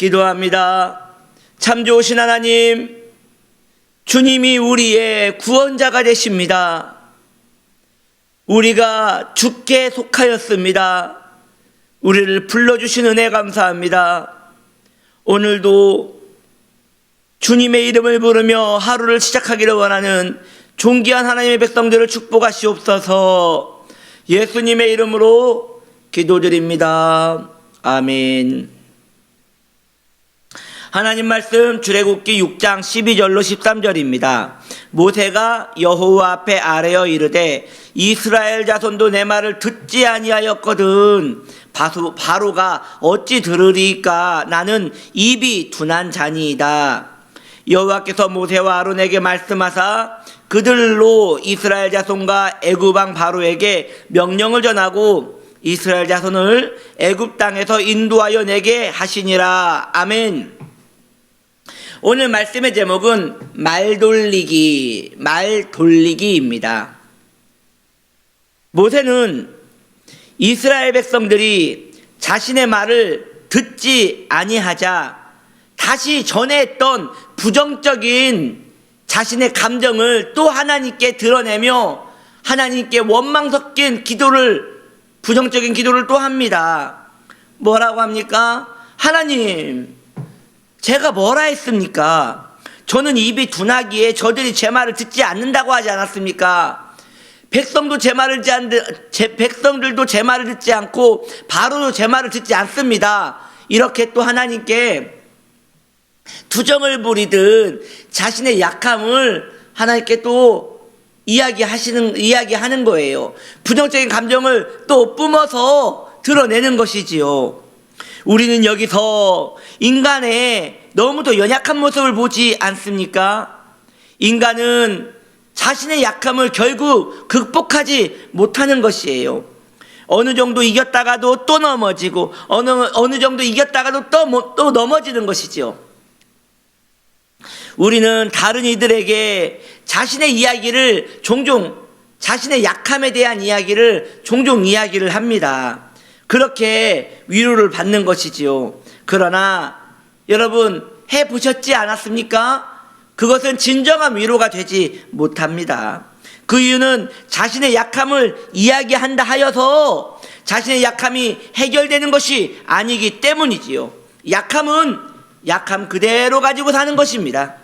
기도합니다. 참 좋으신 하나님, 주님이 우리의 구원자가 되십니다. 우리가 주께 속하였습니다. 우리를 불러주신 은혜 감사합니다. 오늘도 주님의 이름을 부르며 하루를 시작하기를 원하는 존귀한 하나님의 백성들을 축복하시옵소서. 예수님의 이름으로 기도드립니다. 아멘. 하나님 말씀 출애굽기 6장 12절로 13절입니다. 모세가 여호와 앞에 아뢰어 이르되 이스라엘 자손도 내 말을 듣지 아니하였거든 바로가 어찌 들으리까? 나는 입이 둔한 자니이다. 여호와께서 모세와 아론에게 말씀하사 그들로 이스라엘 자손과 애굽 왕 바로에게 명령을 전하고 이스라엘 자손을 애굽 땅에서 인도하여 내게 하시니라. 아멘. 오늘 말씀의 제목은 말돌리기입니다. 모세는 이스라엘 백성들이 자신의 말을 듣지 아니하자 다시 전에 했던 부정적인 자신의 감정을 또 하나님께 드러내며 하나님께 원망 섞인 부정적인 기도를 또 합니다. 뭐라고 합니까? 하나님, 제가 뭐라 했습니까? 저는 입이 둔하기에 저들이 제 말을 듣지 않는다고 하지 않았습니까? 백성들도 제 말을 듣지 않고 바로도 제 말을 듣지 않습니다. 이렇게 또 하나님께 투정을 부리듯 자신의 약함을 하나님께 또 이야기하는 거예요. 부정적인 감정을 또 뿜어서 드러내는 것이지요. 우리는 여기서 인간의 너무도 연약한 모습을 보지 않습니까? 인간은 자신의 약함을 결국 극복하지 못하는 것이에요. 어느 정도 이겼다가도 또 넘어지고 어느 정도 이겼다가도 또 넘어지는 것이죠. 우리는 다른 이들에게 자신의 약함에 대한 이야기를 종종 이야기를 합니다. 그렇게 위로를 받는 것이지요. 그러나 여러분 해보셨지 않았습니까? 그것은 진정한 위로가 되지 못합니다. 그 이유는 자신의 약함을 이야기한다 하여서 자신의 약함이 해결되는 것이 아니기 때문이지요. 약함은 약함 그대로 가지고 사는 것입니다.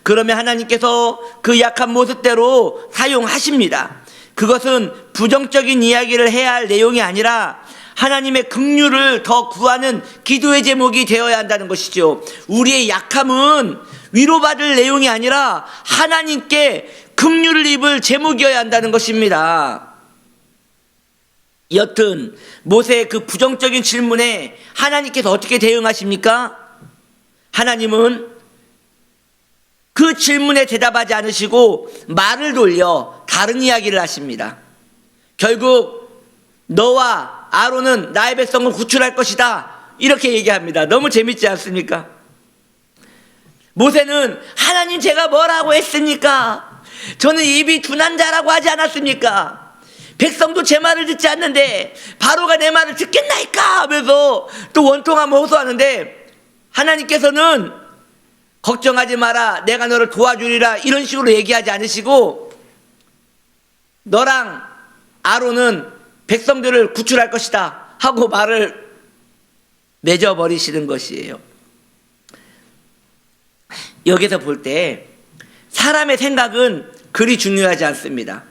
그러면 하나님께서 그 약한 모습대로 사용하십니다. 그것은 부정적인 이야기를 해야 할 내용이 아니라 하나님의 긍휼을 더 구하는 기도의 제목이 되어야 한다는 것이죠. 우리의 약함은 위로받을 내용이 아니라 하나님께 긍휼을 입을 제목이어야 한다는 것입니다. 여튼 모세의 그 부정적인 질문에 하나님께서 어떻게 대응하십니까? 하나님은 그 질문에 대답하지 않으시고 말을 돌려 다른 이야기를 하십니다. 결국 너와 아론은 나의 백성을 구출할 것이다, 이렇게 얘기합니다. 너무 재밌지 않습니까? 모세는 하나님 제가 뭐라고 했습니까? 저는 입이 둔한 자라고 하지 않았습니까? 백성도 제 말을 듣지 않는데 바로가 내 말을 듣겠나이까 하면서 또 원통함을 호소하는데 하나님께서는 걱정하지 마라, 내가 너를 도와주리라, 이런 식으로 얘기하지 않으시고 너랑 아론은 백성들을 구출할 것이다 하고 말을 맺어버리시는 것이에요. 여기서 볼 때 사람의 생각은 그리 중요하지 않습니다.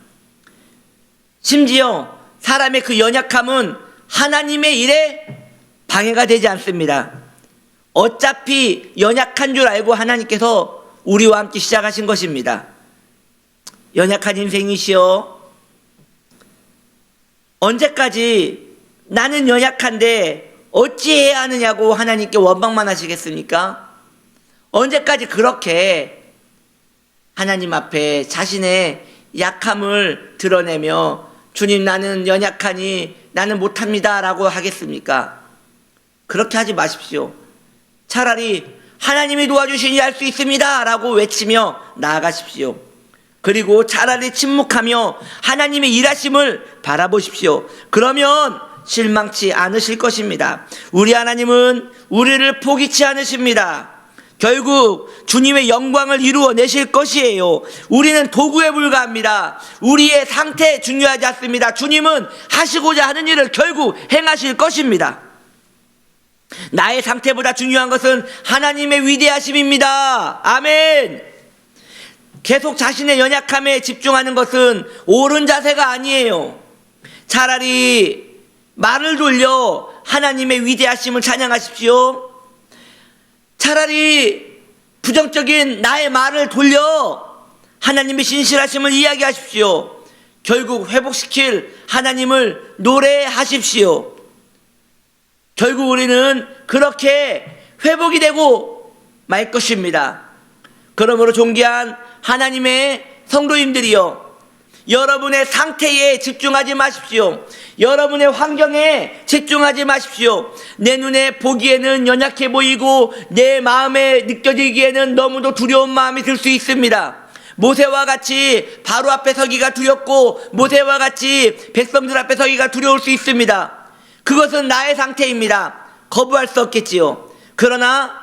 심지어 사람의 그 연약함은 하나님의 일에 방해가 되지 않습니다. 어차피 연약한 줄 알고 하나님께서 우리와 함께 시작하신 것입니다. 연약한 인생이시여, 언제까지 나는 연약한데 어찌해야 하느냐고 하나님께 원망만 하시겠습니까? 언제까지 그렇게 하나님 앞에 자신의 약함을 드러내며 주님 나는 연약하니 나는 못합니다 라고 하겠습니까? 그렇게 하지 마십시오. 차라리 하나님이 도와주시니 할 수 있습니다 라고 외치며 나아가십시오. 그리고 차라리 침묵하며 하나님의 일하심을 바라보십시오. 그러면 실망치 않으실 것입니다. 우리 하나님은 우리를 포기치 않으십니다. 결국 주님의 영광을 이루어내실 것이에요. 우리는 도구에 불과합니다. 우리의 상태 중요하지 않습니다. 주님은 하시고자 하는 일을 결국 행하실 것입니다. 나의 상태보다 중요한 것은 하나님의 위대하심입니다. 아멘. 계속 자신의 연약함에 집중하는 것은 옳은 자세가 아니에요. 차라리 말을 돌려 하나님의 위대하심을 찬양하십시오. 차라리 부정적인 나의 말을 돌려 하나님의 신실하심을 이야기하십시오. 결국 회복시킬 하나님을 노래하십시오. 결국 우리는 그렇게 회복이 되고 말 것입니다. 그러므로 존귀한 하나님의 성도님들이여, 여러분의 상태에 집중하지 마십시오. 여러분의 환경에 집중하지 마십시오. 내 눈에 보기에는 연약해 보이고 내 마음에 느껴지기에는 너무도 두려운 마음이 들 수 있습니다. 모세와 같이 바로 앞에 서기가 두렵고 모세와 같이 백성들 앞에 서기가 두려울 수 있습니다. 그것은 나의 상태입니다. 거부할 수 없겠지요. 그러나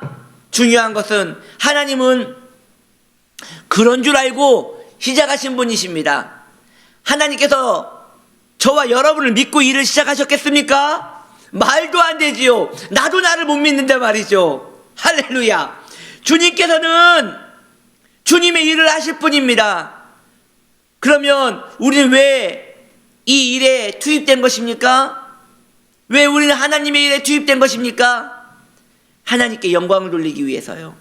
중요한 것은 하나님은 그런 줄 알고 시작하신 분이십니다. 하나님께서 저와 여러분을 믿고 일을 시작하셨겠습니까? 말도 안 되지요. 나도 나를 못 믿는데 말이죠. 할렐루야. 주님께서는 주님의 일을 하실 분입니다. 그러면 우리는 왜 이 일에 투입된 것입니까? 왜 우리는 하나님의 일에 투입된 것입니까? 하나님께 영광을 돌리기 위해서요.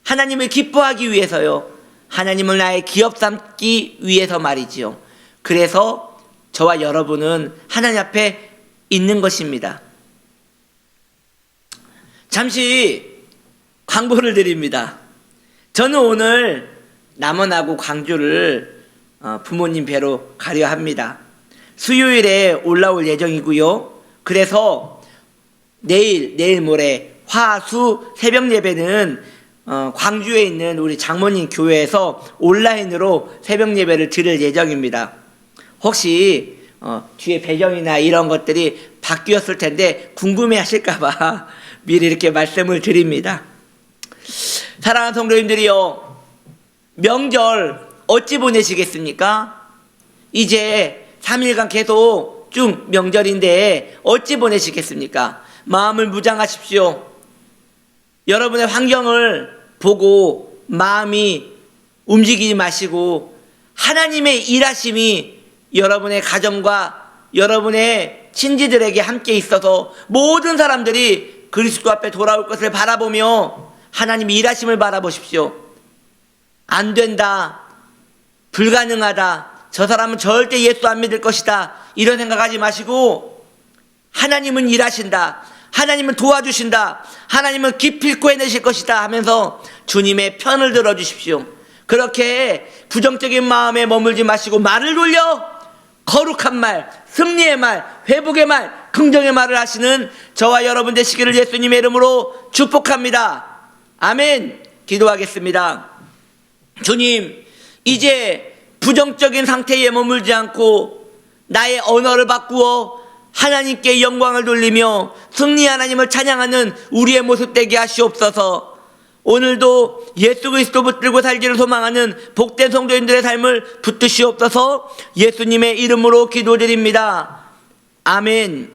하나님을 기뻐하기 위해서요. 하나님을 나의 기업 삼기 위해서 말이지요. 그래서 저와 여러분은 하나님 앞에 있는 것입니다. 잠시 광고를 드립니다. 저는 오늘 남원하고 광주를 부모님 뵈러 가려 합니다. 수요일에 올라올 예정이고요. 그래서 내일 모레 화수 새벽 예배는 광주에 있는 우리 장모님 교회에서 온라인으로 새벽 예배를 드릴 예정입니다. 혹시 뒤에 배경이나 이런 것들이 바뀌었을 텐데 궁금해 하실까봐 미리 이렇게 말씀을 드립니다. 사랑하는 성도님들이요, 명절 어찌 보내시겠습니까? 이제 3일간 계속 쭉 명절인데 어찌 보내시겠습니까? 마음을 무장하십시오. 여러분의 환경을 보고 마음이 움직이지 마시고 하나님의 일하심이 여러분의 가정과 여러분의 친지들에게 함께 있어서 모든 사람들이 그리스도 앞에 돌아올 것을 바라보며 하나님의 일하심을 바라보십시오. 안 된다, 불가능하다, 저 사람은 절대 예수 안 믿을 것이다, 이런 생각하지 마시고 하나님은 일하신다, 하나님은 도와주신다, 하나님은 기필코 해내실 것이다 하면서 주님의 편을 들어주십시오. 그렇게 부정적인 마음에 머물지 마시고 말을 돌려 거룩한 말, 승리의 말, 회복의 말, 긍정의 말을 하시는 저와 여러분 되시기를 예수님의 이름으로 축복합니다. 아멘. 기도하겠습니다. 주님, 이제 부정적인 상태에 머물지 않고 나의 언어를 바꾸어 하나님께 영광을 돌리며 승리 하나님을 찬양하는 우리의 모습 되게 하시옵소서. 오늘도 예수 그리스도 붙들고 살기를 소망하는 복된 성도인들의 삶을 붙드시옵소서. 예수님의 이름으로 기도드립니다. 아멘.